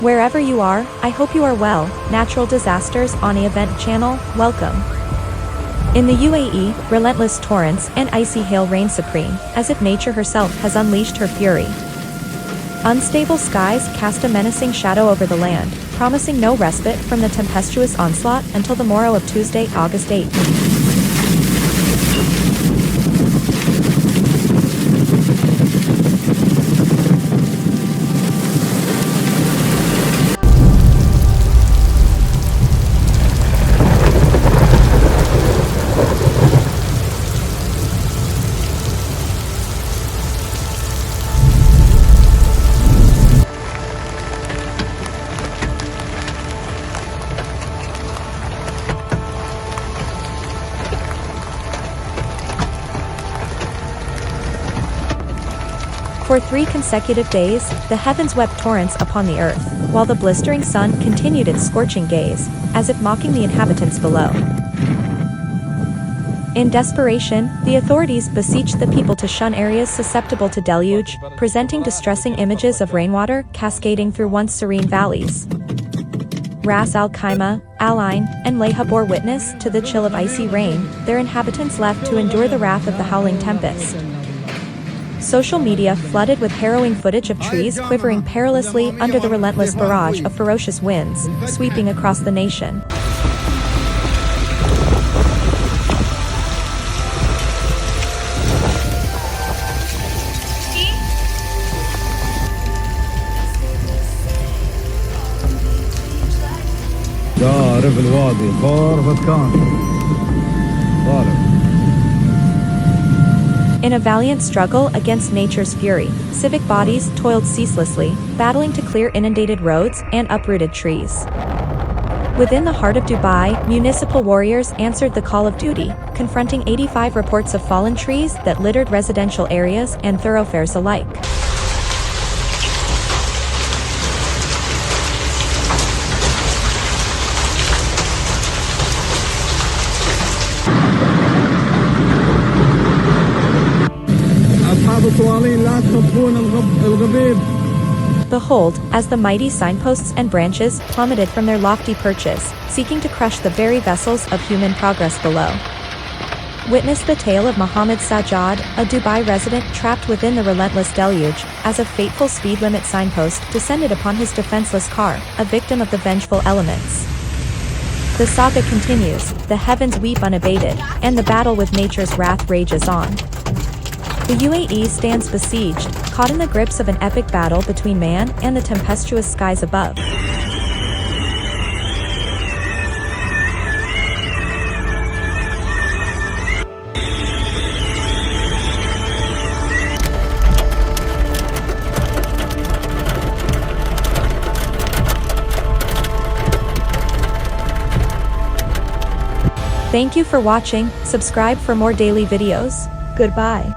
Wherever you are, I hope you are well. Natural Disasters on the Event Channel, welcome. In the UAE, relentless torrents and icy hail reign supreme, as if nature herself has unleashed her fury. Unstable skies cast a menacing shadow over the land, promising no respite from the tempestuous onslaught until the morrow of Tuesday, August 8th. For 3 consecutive days, the heavens wept torrents upon the earth, while the blistering sun continued its scorching gaze, as if mocking the inhabitants below. In desperation, the authorities beseeched the people to shun areas susceptible to deluge, presenting distressing images of rainwater cascading through once serene valleys. Ras Al Khaimah, Al Ain, and Layha bore witness to the chill of icy rain, their inhabitants left to endure the wrath of the howling tempest. Social media flooded with harrowing footage of trees quivering perilously under the relentless barrage of ferocious winds, sweeping across the nation. In a valiant struggle against nature's fury, civic bodies toiled ceaselessly, battling to clear inundated roads and uprooted trees. Within the heart of Dubai, municipal warriors answered the call of duty, confronting 85 reports of fallen trees that littered residential areas and thoroughfares alike. Behold, as the mighty signposts and branches plummeted from their lofty perches, seeking to crush the very vessels of human progress below. Witness the tale of Mohammed Sajjad, a Dubai resident trapped within the relentless deluge, as a fateful speed limit signpost descended upon his defenseless car, a victim of the vengeful elements. The saga continues, the heavens weep unabated, and the battle with nature's wrath rages on. The UAE stands besieged, caught in the grips of an epic battle between man and the tempestuous skies above. Thank you for watching, subscribe for more daily videos. Goodbye.